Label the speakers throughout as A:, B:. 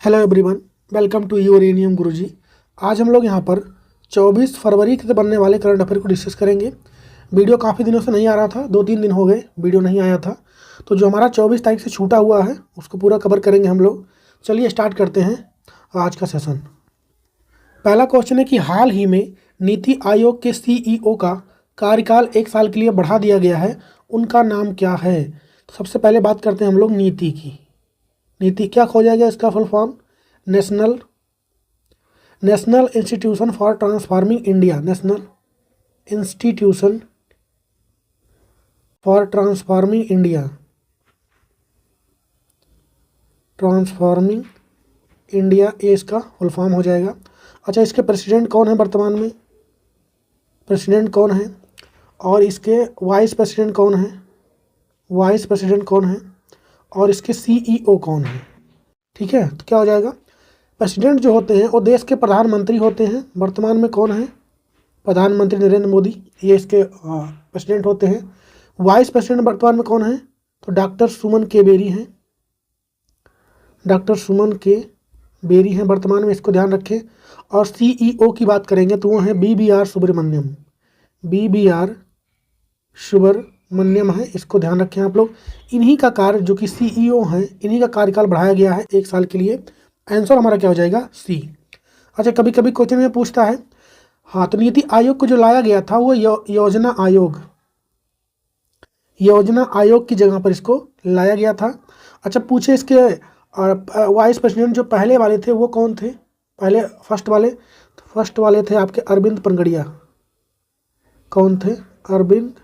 A: Hello everyone, welcome to uranium Guruji. आज हम लोग यहाँ पर 24 फरवरी से बनने वाले करंट अफेयर को डिस्कस करेंगे। वीडियो काफ़ी दिनों से नहीं आ रहा था, 2-3 दिन हो गए वीडियो नहीं आया था, तो जो हमारा 24 तारीख से छूटा हुआ है उसको पूरा कवर करेंगे हम लोग। चलिए स्टार्ट करते हैं आज का सेशन। पहला क्वेश्चन है कि हाल ही में नीति आयोग के CEO का कार्यकाल 1 साल के लिए बढ़ा दिया गया है, उनका नाम क्या है? तो सबसे पहले बात करते हैं हम लोग नीति की। नीति क्या हो जाएगा इसका full form? National institution for transforming India. National institution for transforming India. Transforming India ये इसका फुल फॉर्म हो जाएगा। अच्छा, इसके प्रेसिडेंट कौन है वर्तमान में? प्रेसिडेंट कौन है? और इसके वाइस प्रेसिडेंट कौन है? वाइस प्रेसिडेंट कौन है? और इसके CEO कौन है? ठीक है, तो क्या हो जाएगा? प्रेसिडेंट जो होते हैं वो देश के प्रधानमंत्री होते हैं। वर्तमान में कौन है? प्रधानमंत्री नरेंद्र मोदी, ये इसके प्रेसिडेंट होते हैं। वाइस प्रेसिडेंट वर्तमान में कौन है? तो डॉक्टर सुमन के बेरी हैं। डॉक्टर सुमन के बेरी हैं वर्तमान में, इसको ध्यान रखें। और CEO की बात करेंगे तो वो हैं BBR सुब्रमण्यम। BBR सुब्रमण्यम है, इसको ध्यान रखें आप लोग। इन्हीं का कार्य, जो कि CEO हैं, इन्हीं का कार्यकाल बढ़ाया गया है 1 साल के लिए। आंसर हमारा क्या हो जाएगा? C। अच्छा, कभी कभी क्वेश्चन में पूछता है, हाँ, तो नीति आयोग को जो लाया गया था वो योजना आयोग की जगह पर इसको लाया गया था। अच्छा, पूछे इसके वाइस प्रेसिडेंट जो पहले वाले थे वो कौन थे? पहले फर्स्ट वाले थे आपके अरविंद पनगड़िया। कौन थे? अरविंद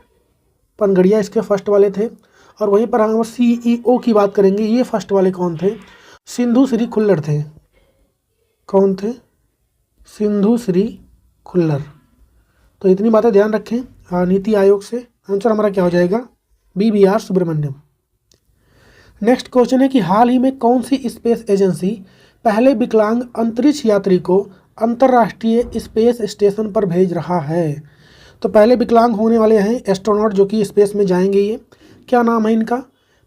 A: पनगड़िया इसके फर्स्ट वाले थे। और वहीं पर हम CEO की बात करेंगे, ये फर्स्ट वाले कौन थे? सिंधु श्री खुल्लर थे। कौन थे? सिंधु श्री खुल्लर। तो इतनी बातें ध्यान रखें नीति आयोग से। आंसर हमारा क्या हो जाएगा? BBR सुब्रमण्यम। नेक्स्ट क्वेश्चन है कि हाल ही में कौन सी स्पेस एजेंसी पहले विकलांग अंतरिक्ष यात्री को अंतर्राष्ट्रीय स्पेस स्टेशन पर भेज रहा है? तो पहले विकलांग होने वाले हैं एस्ट्रोनॉट, जो कि स्पेस में जाएंगे। ये क्या नाम है इनका?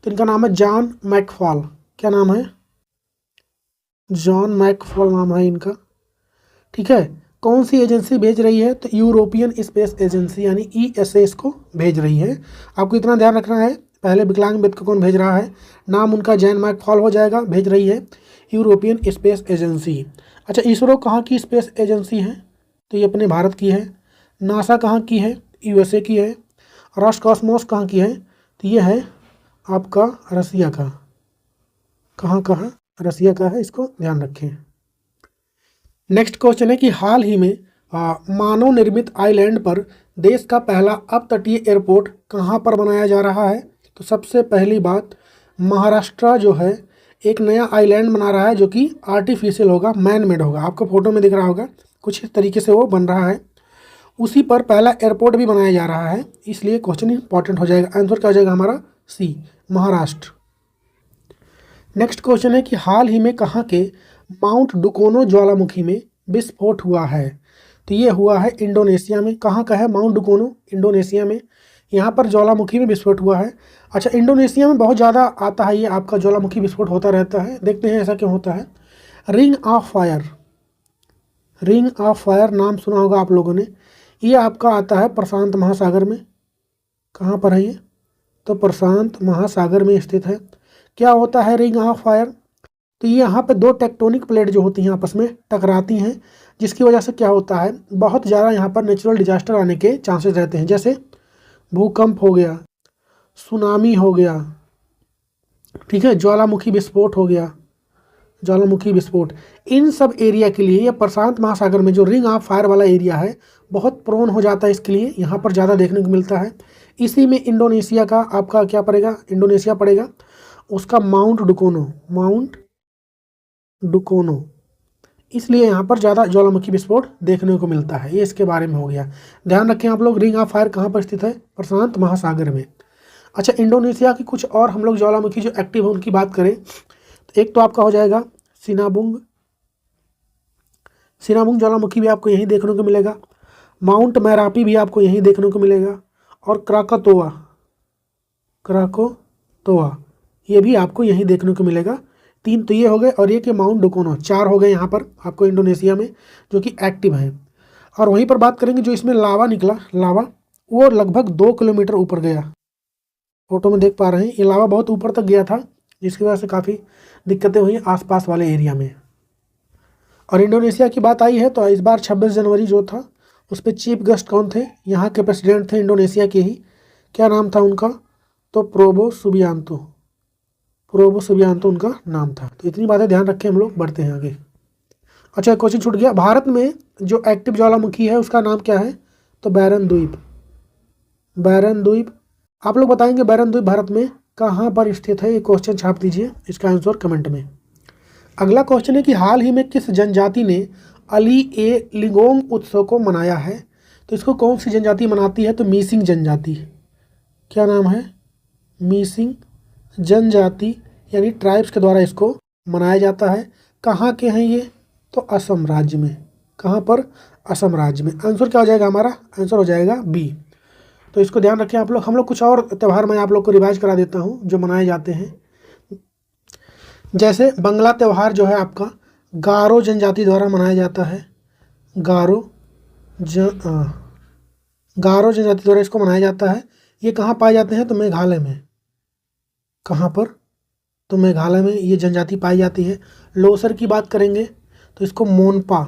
A: तो इनका नाम है जॉन मैकफॉल। क्या नाम है? जॉन मैकफॉल नाम है इनका। ठीक है, कौन सी एजेंसी भेज रही है? तो यूरोपियन स्पेस एजेंसी यानी ESA इसको भेज रही है। आपको इतना ध्यान रखना है, पहले विकलांग व्यक्ति को कौन भेज रहा है, नाम उनका जॉन मैकफॉल हो जाएगा। भेज रही है यूरोपियन स्पेस एजेंसी। अच्छा, इसरो कहाँ की स्पेस एजेंसी है? तो ये अपने भारत की है। नासा कहाँ की है? USA की है। रॉसकॉस्मोस कहाँ की है? तो ये है आपका रसिया का। कहाँ का है? रसिया का है, इसको ध्यान रखें। नेक्स्ट क्वेश्चन है कि हाल ही में मानव निर्मित आइलैंड पर देश का पहला अपतटीय एयरपोर्ट कहाँ पर बनाया जा रहा है? तो सबसे पहली बात, महाराष्ट्र जो है एक नया आइलैंड बना रहा है, जो कि आर्टिफिशियल होगा, मैन मेड होगा। आपको फोटो में दिख रहा होगा, कुछ इस तरीके से वो बन रहा है। उसी पर पहला एयरपोर्ट भी बनाया जा रहा है, इसलिए क्वेश्चन इंपॉर्टेंट हो जाएगा। आंसर क्या हो जाएगा हमारा? C, महाराष्ट्र। नेक्स्ट क्वेश्चन है कि हाल ही में कहाँ के माउंट डुकोनो ज्वालामुखी में विस्फोट हुआ है? तो ये हुआ है इंडोनेशिया में। कहाँ का है माउंट डुकोनो? इंडोनेशिया में। यहाँ पर ज्वालामुखी में विस्फोट हुआ है। अच्छा, इंडोनेशिया में बहुत ज़्यादा आता है ये आपका ज्वालामुखी विस्फोट होता रहता है। देखते हैं ऐसा क्यों होता है। रिंग ऑफ फायर नाम सुना होगा आप लोगों ने। ये आपका आता है प्रशांत महासागर में। कहाँ पर है ये? तो प्रशांत महासागर में स्थित है। क्या होता है रिंग ऑफ फायर? तो ये यहाँ पे 2 टेक्टोनिक प्लेट जो होती हैं आपस में टकराती हैं, जिसकी वजह से क्या होता है, बहुत ज़्यादा यहाँ पर नेचुरल डिजास्टर आने के चांसेस रहते हैं। जैसे भूकंप हो गया, सुनामी हो गया, ठीक है, ज्वालामुखी विस्फोट हो गया, ज्वालामुखी विस्फोट। इन सब एरिया के लिए ये प्रशांत महासागर में जो रिंग ऑफ फायर वाला एरिया है बहुत प्रोन हो जाता है, इसके लिए यहाँ पर ज़्यादा देखने को मिलता है। इसी में इंडोनेशिया का आपका क्या पड़ेगा? इंडोनेशिया पड़ेगा, उसका माउंट डुकोनो, इसलिए यहाँ पर ज़्यादा ज्वालामुखी विस्फोट देखने को मिलता है। ये इसके बारे में हो गया। ध्यान रखें आप लोग, रिंग ऑफ फायर कहाँ पर स्थित है? प्रशांत महासागर में। अच्छा, इंडोनेशिया की कुछ और हम लोग ज्वालामुखी जो एक्टिव है उनकी बात करें तो एक तो आपका हो जाएगा सिनाबुंग ज्वालामुखी भी आपको यहीं देखने को मिलेगा। माउंट मैरापी भी आपको यहीं देखने को मिलेगा। और क्राकोतोआ ये भी आपको यहीं देखने को मिलेगा। 3 तो ये हो गए, और ये कि माउंट डुकोनो, 4 हो गए यहाँ पर आपको इंडोनेशिया में जो कि एक्टिव है। और वहीं पर बात करेंगे जो इसमें लावा निकला, लावा वो लगभग 2 किलोमीटर ऊपर गया। फोटो में देख पा रहे हैं ये लावा बहुत ऊपर तक गया था, जिसकी वजह से काफ़ी दिक्कतें हुई आसपास वाले एरिया में। और इंडोनेशिया की बात आई है तो इस बार 26 जनवरी जो था उस पर चीफ गेस्ट कौन थे, यहाँ के प्रेसिडेंट थे इंडोनेशिया के ही, क्या नाम था उनका, तो प्रोबो सुबियांतो, प्रोबो सुबियांतो उनका नाम था। तो इतनी बातें ध्यान रखें, हम लोग बढ़ते हैं आगे। अच्छा क्वेश्चन छूट गया, भारत में जो एक्टिव ज्वालामुखी है उसका नाम क्या है, तो बैरन द्वीप, बैरन द्वीप। आप लोग बताएंगे बैरन द्वीप भारत में कहाँ पर स्थित है, ये क्वेश्चन छाप दीजिए, इसका आंसर कमेंट में। अगला क्वेश्चन है कि हाल ही में किस जनजाति ने अली ए लिगोंग उत्सव को मनाया है, तो इसको कौन सी जनजाति मनाती है, तो मीसिंग जनजाति, क्या नाम है, मीसिंग जनजाति यानी ट्राइब्स के द्वारा इसको मनाया जाता है। कहाँ के हैं ये, तो असम राज्य में, कहाँ पर, असम राज्य में। आंसर क्या हो जाएगा हमारा, आंसर हो जाएगा बी। तो इसको ध्यान रखें आप लोग। हम लोग कुछ और त्यौहार मैं आप लोग को रिवाइज करा देता हूँ जो मनाए जाते हैं। जैसे बंगला त्यौहार जो है आपका गारो जनजाति द्वारा मनाया जाता है, गारो जनजाति द्वारा इसको मनाया जाता है। ये कहाँ पाए जाते हैं, तो मेघालय में, कहाँ पर, तो मेघालय में ये जनजाति पाई जाती है। लोसर की बात करेंगे तो इसको मोनपा,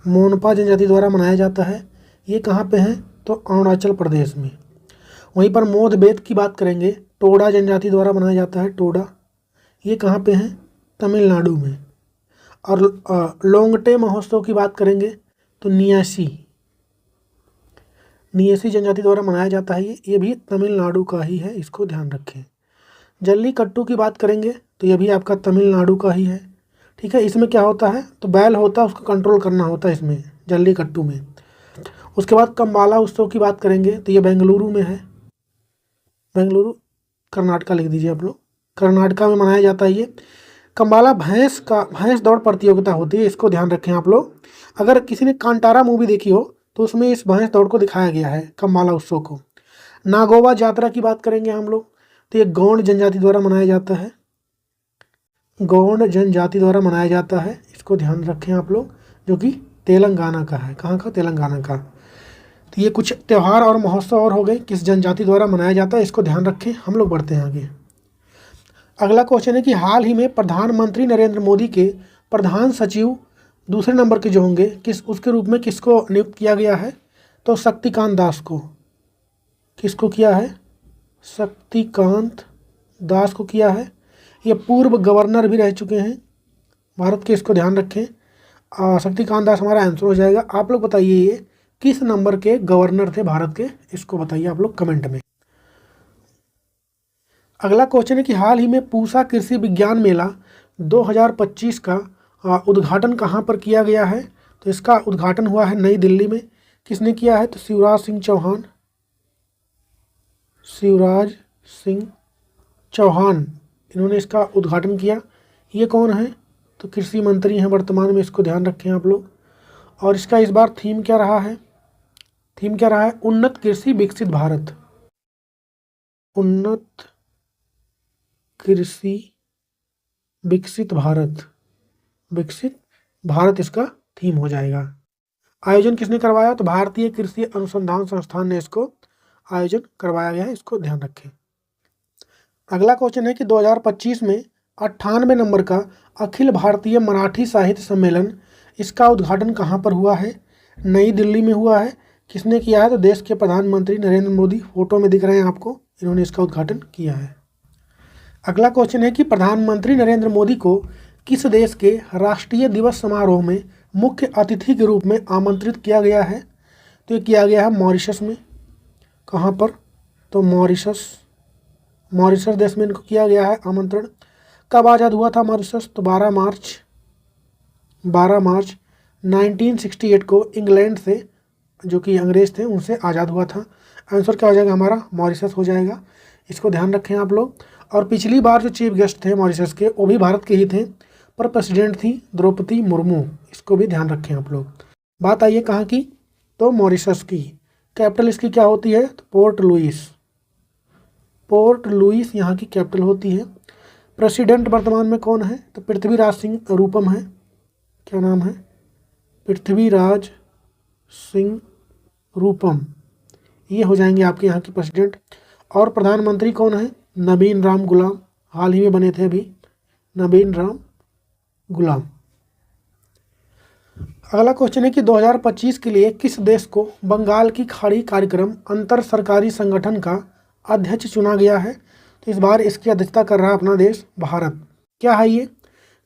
A: मोनपा जनजाति द्वारा मनाया जाता है। ये कहाँ पे है, तो अरुणाचल प्रदेश में। वहीं पर मोद बेत की बात करेंगे, टोडा जनजाति द्वारा मनाया जाता है, टोडा, ये कहाँ पे है, तमिलनाडु में। और लोंगटे महोत्सव की बात करेंगे तो नियासी, नियासी जनजाति द्वारा मनाया जाता है, ये भी तमिलनाडु का ही है, इसको ध्यान रखें। जल्लीकट्टू की बात करेंगे तो ये भी आपका तमिलनाडु का ही है, ठीक है। इसमें क्या होता है, तो बैल होता है उसको कंट्रोल करना होता है इसमें, जल्लीकट्टू में। उसके बाद कम्बाला उत्सव की बात करेंगे तो ये बेंगलुरु में है, बेंगलुरु कर्नाटका लिख दीजिए आप लोग, कर्नाटका में मनाया जाता है ये। कम्बाला भैंस दौड़ प्रतियोगिता होती है, इसको ध्यान रखें आप लोग। अगर किसी ने कांतारा मूवी देखी हो तो उसमें इस भैंस दौड़ को दिखाया गया है, कम्बाला उत्सव को। नागोबा यात्रा की बात करेंगे हम लोग तो ये गौंड जनजाति द्वारा मनाया जाता है, गौंड जनजाति द्वारा मनाया जाता है, इसको ध्यान रखें आप लोग, जो कि तेलंगाना का है, कहाँ का, तेलंगाना का। तो ये कुछ त्यौहार और महोत्सव और हो गए किस जनजाति द्वारा मनाया जाता है, इसको ध्यान रखें। हम लोग बढ़ते हैं आगे। अगला क्वेश्चन है कि हाल ही में प्रधानमंत्री नरेंद्र मोदी के प्रधान सचिव दूसरे नंबर के जो होंगे उसके रूप में किसको नियुक्त किया गया है, तो शक्तिकांत दास को, किसको किया है, शक्तिकांत दास को किया है। ये पूर्व गवर्नर भी रह चुके हैं भारत के, इसको ध्यान रखें। शक्तिकांत दास हमारा आंसर हो जाएगा। आप लोग बताइए ये किस नंबर के गवर्नर थे भारत के, इसको बताइए आप लोग कमेंट में। अगला क्वेश्चन है कि हाल ही में पूसा कृषि विज्ञान मेला 2025 का उद्घाटन कहाँ पर किया गया है, तो इसका उद्घाटन हुआ है नई दिल्ली में। किसने किया है, तो शिवराज सिंह चौहान, शिवराज सिंह चौहान इन्होंने इसका उद्घाटन किया। ये कौन है, तो कृषि मंत्री हैं वर्तमान में, इसको ध्यान रखें आप लोग। और इसका इस बार थीम क्या रहा है, थीम क्या रहा है, उन्नत कृषि विकसित भारत, उन्नत कृषि विकसित भारत, विकसित भारत इसका थीम हो जाएगा। आयोजन किसने करवाया, तो भारतीय कृषि अनुसंधान संस्थान ने इसको आयोजन करवाया गया है, इसको ध्यान रखें। अगला क्वेश्चन है कि 2025 में 98 नंबर का अखिल भारतीय मराठी साहित्य सम्मेलन, इसका उद्घाटन कहाँ पर हुआ है, नई दिल्ली में हुआ है। किसने किया है, तो देश के प्रधानमंत्री नरेंद्र मोदी, फोटो में दिख रहे हैं आपको, इन्होंने इसका उद्घाटन किया है। अगला क्वेश्चन है कि प्रधानमंत्री नरेंद्र मोदी को किस देश के राष्ट्रीय दिवस समारोह में मुख्य अतिथि के रूप में आमंत्रित किया गया है, तो ये किया गया है मॉरिशस में। कहाँ पर, तो मॉरिशस, मॉरिशस देश में इनको किया गया है आमंत्रण। कब आज़ाद हुआ था मॉरिशस, तो 12 मार्च 1968 को इंग्लैंड से, जो कि अंग्रेज थे, उनसे आज़ाद हुआ था। आंसर क्या हो जाएगा हमारा, मॉरिशस हो जाएगा, इसको ध्यान रखें आप लोग। और पिछली बार जो चीफ गेस्ट थे मॉरिशस के वो भी भारत के ही थे, पर प्रेसिडेंट थी द्रौपदी मुर्मू, इसको भी ध्यान रखें आप लोग। बात आइए कहाँ की, तो मॉरिशस की। कैपिटल इसकी क्या होती है, तो पोर्ट लुइस, पोर्ट लुइस यहाँ की कैपिटल होती है। प्रेसिडेंट वर्तमान में कौन है? तो पृथ्वीराज सिंह रूपम है। क्या नाम है? पृथ्वीराज सिंह रूपम, ये हो जाएंगे आपके यहाँ के प्रेसिडेंट। और प्रधानमंत्री कौन है? नवीन राम गुलाम, हाल ही में बने थे अभी, नवीन राम गुलाम। अगला क्वेश्चन है कि 2025 के लिए किस देश को बंगाल की खाड़ी कार्यक्रम अंतर सरकारी संगठन का अध्यक्ष चुना गया है? तो इस बार इसकी अध्यक्षता कर रहा है अपना देश भारत। क्या है ये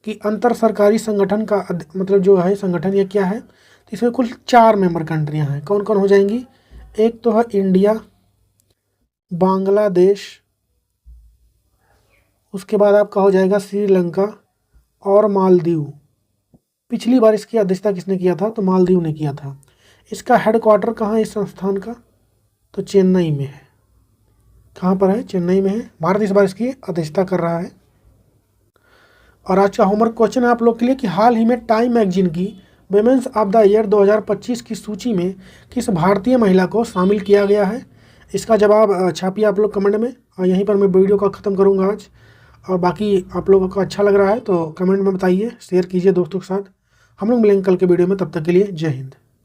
A: कि अंतर सरकारी संगठन का मतलब जो है संगठन, ये क्या है? तो इसमें कुल 4 मेंबर कंट्रियां हैं। कौन कौन हो जाएंगी? एक तो है इंडिया, बांग्लादेश, उसके बाद आपका हो जाएगा श्रीलंका और मालदीव। पिछली बार इसकी अध्यक्षता किसने किया था? तो मालदीव ने किया था। इसका हेडक्वार्टर कहाँ है इस संस्थान का? तो चेन्नई में है। कहाँ पर है? चेन्नई में है। भारत इस बार इसकी अध्यक्षता कर रहा है। और आज का होमवर्क क्वेश्चन है आप लोग के लिए कि हाल ही में टाइम मैगजीन की वुमेन्स ऑफ द ईयर 2025 की सूची में किस भारतीय महिला को शामिल किया गया है? इसका जवाब छापिए आप लोग कमेंट में। और यहीं पर मैं वीडियो को ख़त्म करूँगा आज। और बाकी आप लोगों को अच्छा लग रहा है तो कमेंट में बताइए, शेयर कीजिए दोस्तों के साथ। हम लोग मिलेंगे कल के वीडियो में, तब तक के लिए जय हिंद।